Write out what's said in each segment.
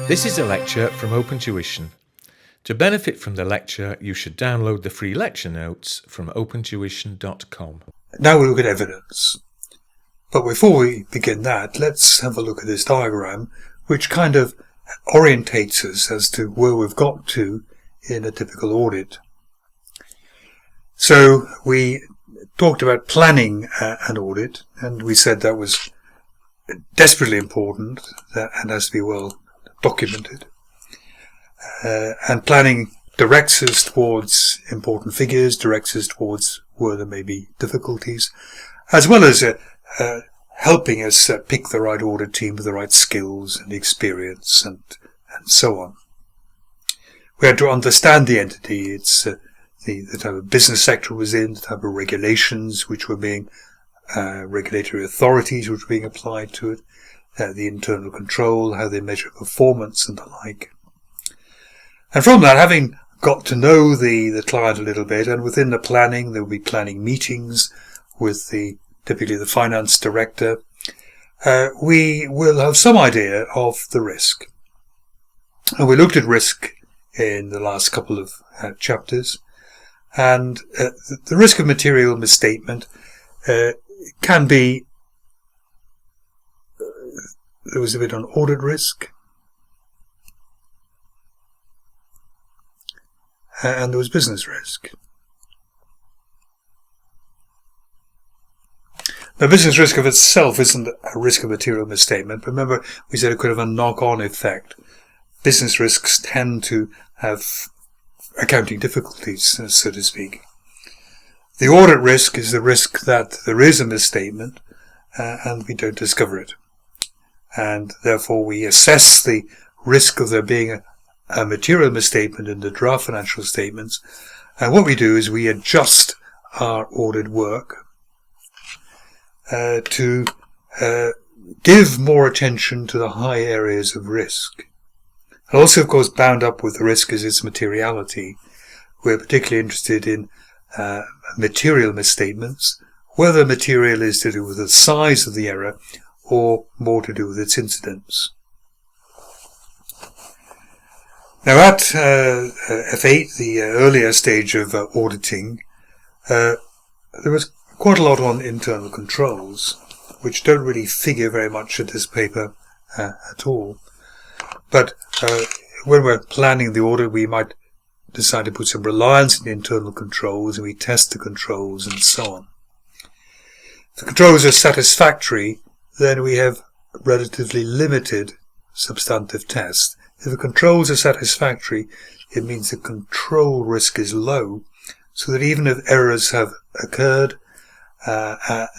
This is a lecture from OpenTuition. To benefit from the lecture, you should download the free lecture notes from opentuition.com. Now we look at evidence. But before we begin that, let's have a look at this diagram, which kind of orientates us as to where we've got to in a typical audit. So we talked about planning an audit, and we said that was desperately important and has to be well documented. And planning directs us towards important figures, directs us towards where there may be difficulties, as well as helping us pick the right audit team with the right skills and experience and so on. We had to understand the entity, its the type of business sector it was in, the type of regulations which were being, regulatory authorities which were being applied to it, the internal control, how they measure performance and the like. And from that, having got to know the client a little bit, and within the planning, there will be planning meetings with typically the finance director, we will have some idea of the risk. And we looked at risk in the last couple of chapters, and the risk of material misstatement can be, there was a bit on audit risk, and there was business risk. Now, business risk of itself isn't a risk of material misstatement, but remember we said it could have a knock-on effect. Business risks tend to have accounting difficulties, so to speak. The audit risk is the risk that there is a misstatement and we don't discover it. And therefore we assess the risk of there being a material misstatement in the draft financial statements. And what we do is we adjust our audit work to give more attention to the high areas of risk. And also, of course, bound up with the risk is its materiality. We're particularly interested in material misstatements, whether material is to do with the size of the error or more to do with its incidence. Now at F8, the earlier stage of auditing, there was quite a lot on internal controls, which don't really figure very much in this paper at all. But when we're planning the audit, we might decide to put some reliance in the internal controls, and we test the controls and so on. If the controls are satisfactory, then we have relatively limited substantive tests. If the controls are satisfactory, it means the control risk is low, so that even if errors have occurred,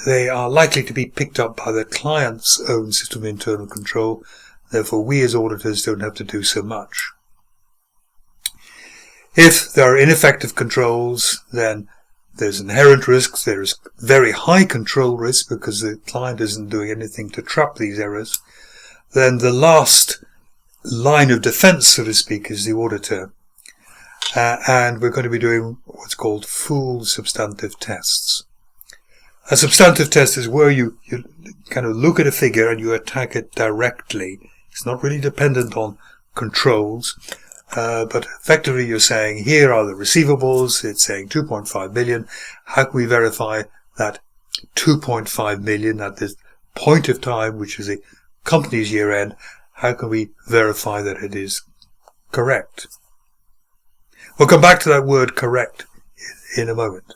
they are likely to be picked up by the client's own system of internal control. Therefore, we as auditors don't have to do so much. If there are ineffective controls, then there's inherent risks. There is very high control risk because the client isn't doing anything to trap these errors. Then the last line of defense, so to speak, is the auditor. And we're going to be doing what's called full substantive tests. A substantive test is where you kind of look at a figure and you attack it directly. It's not really dependent on controls, but effectively you're saying, here are the receivables. It's saying 2.5 million. How can we verify that 2.5 million at this point of time, which is a company's year end? How can we verify that it is correct? We'll come back to that word correct in a moment.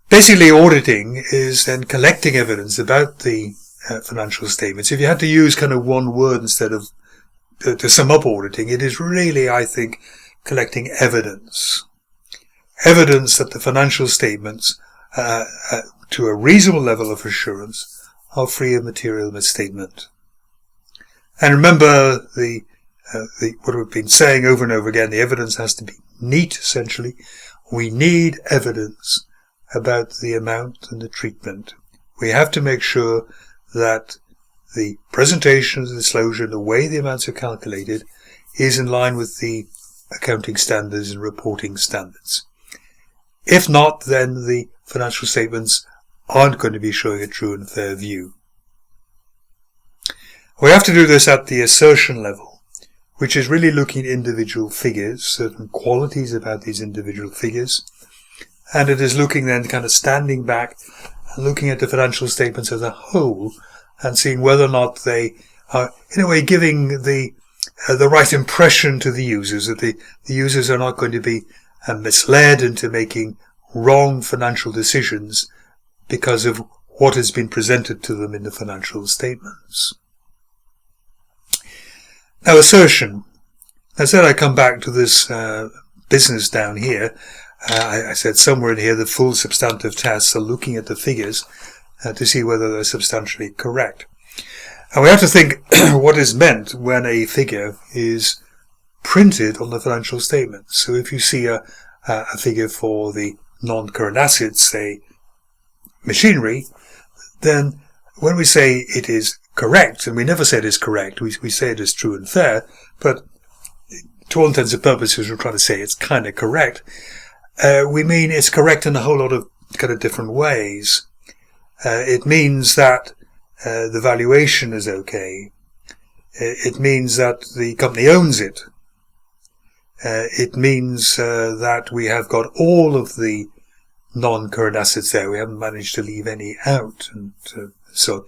Basically, auditing is then collecting evidence about the financial statements. If you had to use kind of one word instead of to sum up auditing, it is really, I think, collecting evidence. Evidence that the financial statements, to a reasonable level of assurance, are free of material misstatement. And remember what we've been saying over and over again, the evidence has to be neat, essentially. We need evidence about the amount and the treatment. We have to make sure that the presentation, the disclosure, the way the amounts are calculated is in line with the accounting standards and reporting standards. If not, then the financial statements aren't going to be showing a true and fair view. We have to do this at the assertion level, which is really looking at individual figures, certain qualities about these individual figures. And it is looking then kind of standing back and looking at the financial statements as a whole and seeing whether or not they are, in a way, giving the right impression to the users, that the users are not going to be misled into making wrong financial decisions because of what has been presented to them in the financial statements. Now, assertion. I said I come back to this business down here. I said somewhere in here the full substantive tests are looking at the figures to see whether they're substantially correct. And we have to think what is meant when a figure is printed on the financial statements. So if you see a figure for the non-current assets, say machinery, then when we say it is correct, and we never say it is correct, we say it is true and fair, but to all intents and purposes we're trying to say it's kind of correct. We mean it's correct in a whole lot of kind of different ways. It means that the valuation is okay. It means that the company owns it. It means that we have got all of the non-current assets there. We haven't managed to leave any out. And so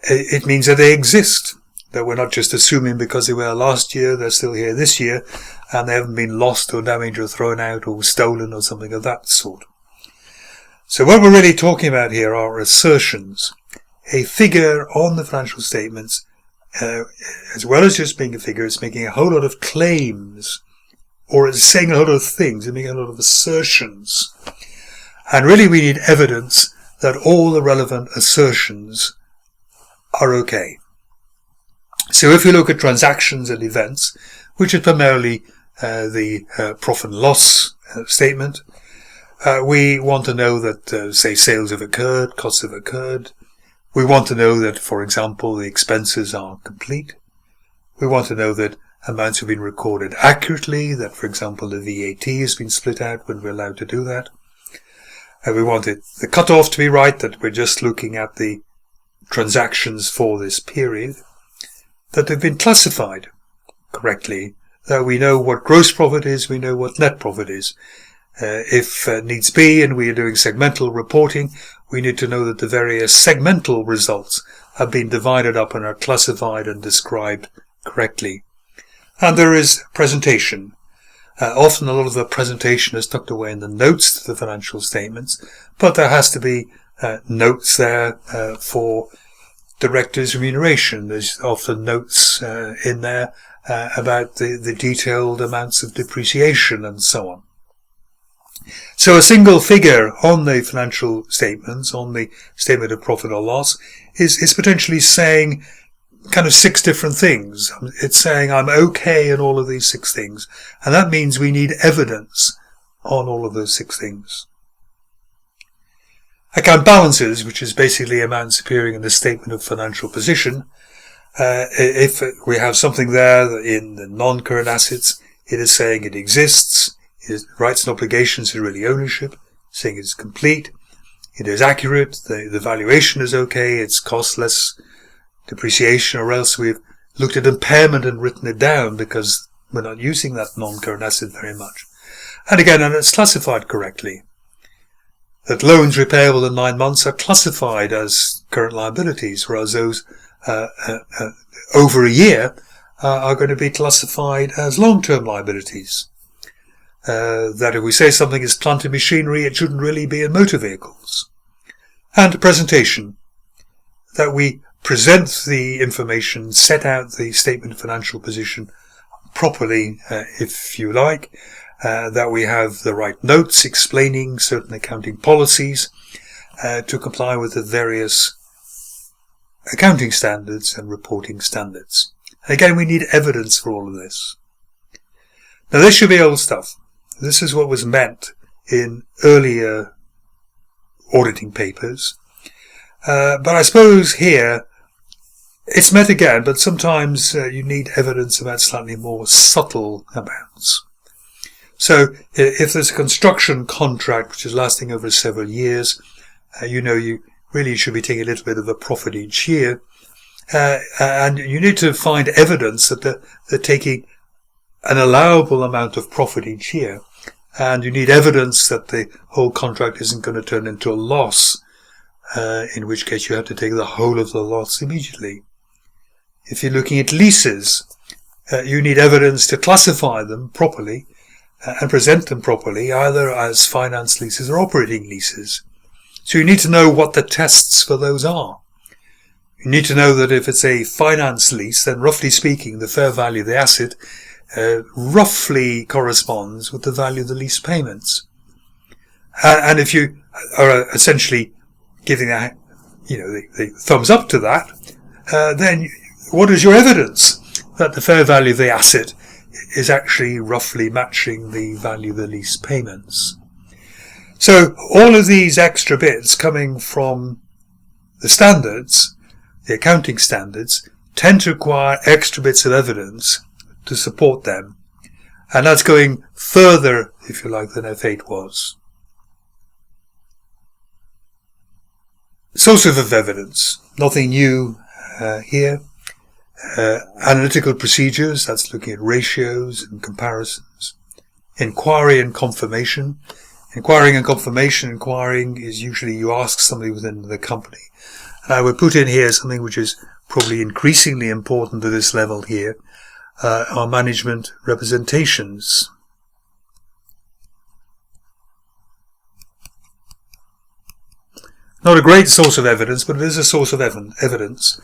it means that they exist, that we're not just assuming because they were last year, they're still here this year, and they haven't been lost or damaged or thrown out or stolen or something of that sort. So what we're really talking about here are assertions. A figure on the financial statements, as well as just being a figure, it's making a whole lot of claims, or it's saying a lot of things, it's making a lot of assertions. And really we need evidence that all the relevant assertions are okay. So if you look at transactions and events, which is primarily the profit and loss statement, we want to know that, say, sales have occurred, costs have occurred. We want to know that, for example, the expenses are complete. We want to know that amounts have been recorded accurately, that, for example, the VAT has been split out when we're allowed to do that. We want the cut-off to be right, that we're just looking at the transactions for this period, that they've been classified correctly, that we know what gross profit is, we know what net profit is. If needs be, and we are doing segmental reporting, we need to know that the various segmental results have been divided up and are classified and described correctly. And there is presentation. Often a lot of the presentation is tucked away in the notes to the financial statements, but there has to be notes there for directors' remuneration. There's often notes in there about the detailed amounts of depreciation and so on. So a single figure on the financial statements, on the statement of profit or loss, is potentially saying kind of 6 different things. It's saying I'm okay in all of these 6 things. And that means we need evidence on all of those 6 things. Account balances, which is basically amounts appearing in the statement of financial position. If we have something there in the non-current assets, it is saying it exists. Its rights and obligations are really ownership, saying it's complete, it is accurate, the valuation is okay, it's cost less depreciation, or else we've looked at impairment and written it down because we're not using that non-current asset very much. And again, and it's classified correctly. That loans repayable in 9 months are classified as current liabilities, whereas those over a year are going to be classified as long-term liabilities. That if we say something is plant and machinery, it shouldn't really be in motor vehicles. And presentation. That we present the information, set out the statement of financial position properly, if you like. That we have the right notes explaining certain accounting policies to comply with the various accounting standards and reporting standards. Again, we need evidence for all of this. Now, this should be old stuff. This is what was meant in earlier auditing papers. But I suppose here it's meant again, but sometimes you need evidence about slightly more subtle amounts. So if there's a construction contract which is lasting over several years, you really should be taking a little bit of a profit each year. and you need to find evidence that they're taking an allowable amount of profit each year, and you need evidence that the whole contract isn't going to turn into a loss, in which case you have to take the whole of the loss immediately. If you're looking at leases, you need evidence to classify them properly and present them properly, either as finance leases or operating leases. So you need to know what the tests for those are. You need to know that if it's a finance lease, then roughly speaking, the fair value of the asset roughly corresponds with the value of the lease payments. And if you are essentially giving that, the thumbs up to that, then what is your evidence that the fair value of the asset is actually roughly matching the value of the lease payments? So all of these extra bits coming from the standards, the accounting standards, tend to require extra bits of evidence to support them. And that's going further, if you like, than F8 was. Sources of evidence. Nothing new here. Analytical procedures, that's looking at ratios and comparisons. Inquiry and confirmation. Inquiring is usually you ask somebody within the company. And I would put in here something which is probably increasingly important at this level here, are management representations. Not a great source of evidence, but it is a source of evidence.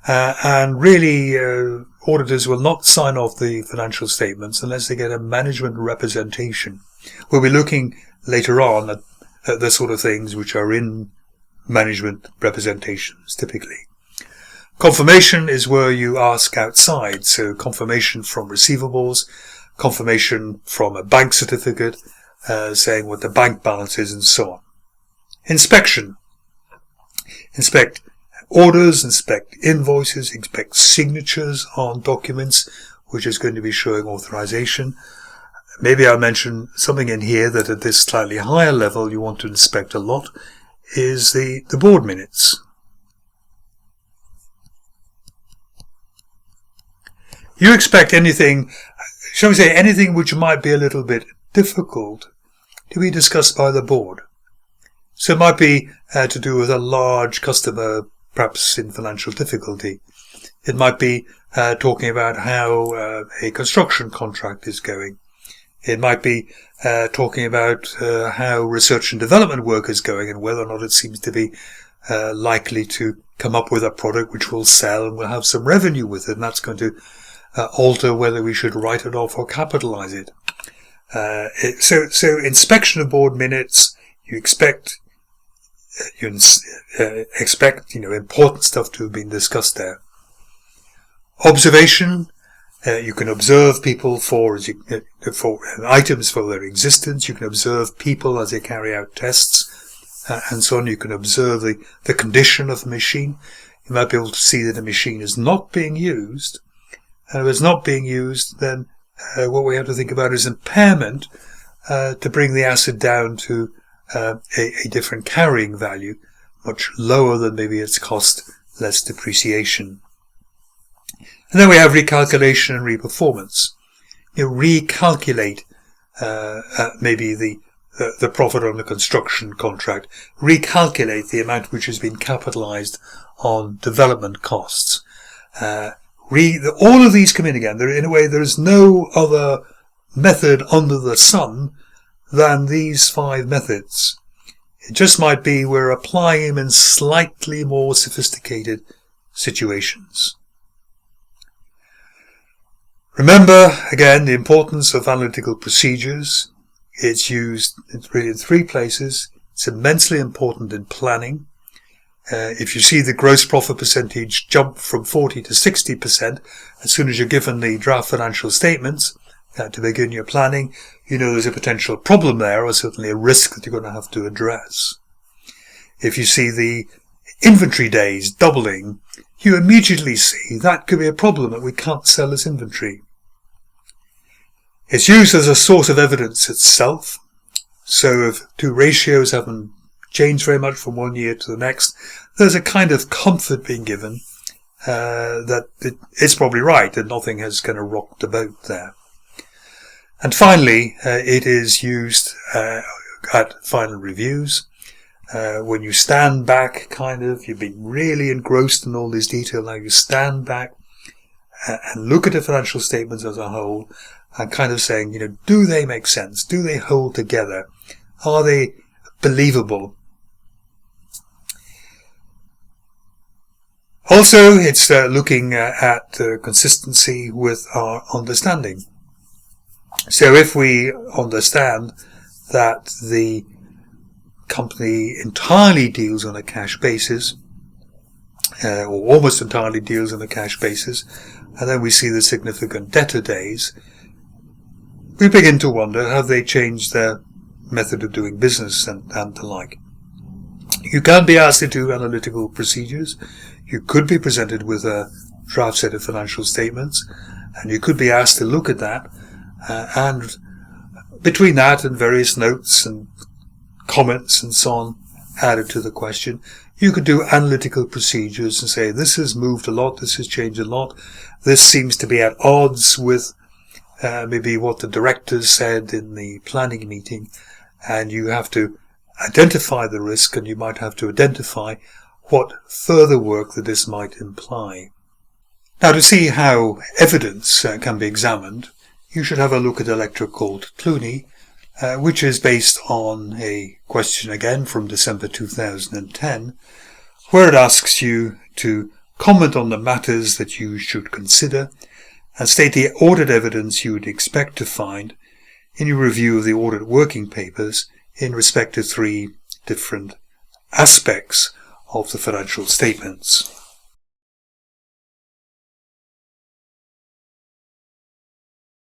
And really, auditors will not sign off the financial statements unless they get a management representation. We'll be looking later on at the sort of things which are in management representations, typically. Confirmation is where you ask outside, so confirmation from receivables, confirmation from a bank certificate, saying what the bank balance is and so on. Inspection. Inspect orders, inspect invoices, inspect signatures on documents, which is going to be showing authorization. Maybe I'll mention something in here that at this slightly higher level you want to inspect a lot, is the board minutes. You expect anything, shall we say, anything which might be a little bit difficult to be discussed by the board. So it might be to do with a large customer, perhaps in financial difficulty. It might be talking about how a construction contract is going. It might be talking about how research and development work is going and whether or not it seems to be likely to come up with a product which will sell and will have some revenue with it, and that's going to alter whether we should write it off or capitalize it. So inspection of board minutes, you expect important stuff to have been discussed there. Observation. You can observe people for items for their existence. You can observe people as they carry out tests, and so on. You can observe the condition of the machine. You might be able to see that the machine is not being used. And if it's not being used, then what we have to think about is impairment to bring the asset down to a different carrying value, much lower than maybe its cost, less depreciation. And then we have recalculation and reperformance. You recalculate maybe the profit on the construction contract, recalculate the amount which has been capitalized on development costs. All of these come in again. In a way, there is no other method under the sun than these 5 methods. It just might be we're applying them in slightly more sophisticated situations. Remember, again, the importance of analytical procedures. It's used really in 3 places. It's immensely important in planning. If you see the gross profit percentage jump from 40 to 60%, as soon as you're given the draft financial statements to begin your planning, you know there's a potential problem there, or certainly a risk that you're going to have to address. If you see the inventory days doubling, you immediately see that could be a problem that we can't sell as inventory. It's used as a source of evidence itself. So if 2 ratios haven't changed very much from one year to the next, there's a kind of comfort being given that it's probably right, that nothing has kind of rocked the boat there. And finally, it is used at final reviews. When you stand back, you've been really engrossed in all this detail. Now you stand back and look at the financial statements as a whole and kind of saying, do they make sense? Do they hold together? Are they believable? Also, it's looking at consistency with our understanding. So if we understand that the company entirely deals on a cash basis, or almost entirely deals on a cash basis, and then we see the significant debtor days, we begin to wonder, have they changed their method of doing business and the like. You can be asked to do analytical procedures. You could be presented with a draft set of financial statements, and you could be asked to look at that, and between that and various notes and comments and so on added to the question, you could do analytical procedures and say, this has moved a lot, this has changed a lot, this seems to be at odds with maybe what the directors said in the planning meeting, and you have to identify the risk, and you might have to identify what further work that this might imply. Now, to see how evidence can be examined, you should have a look at a lecture called Clooney, which is based on a question again from December 2010, where it asks you to comment on the matters that you should consider and state the audit evidence you would expect to find in your review of the audit working papers in respect to 3 different aspects of the financial statements.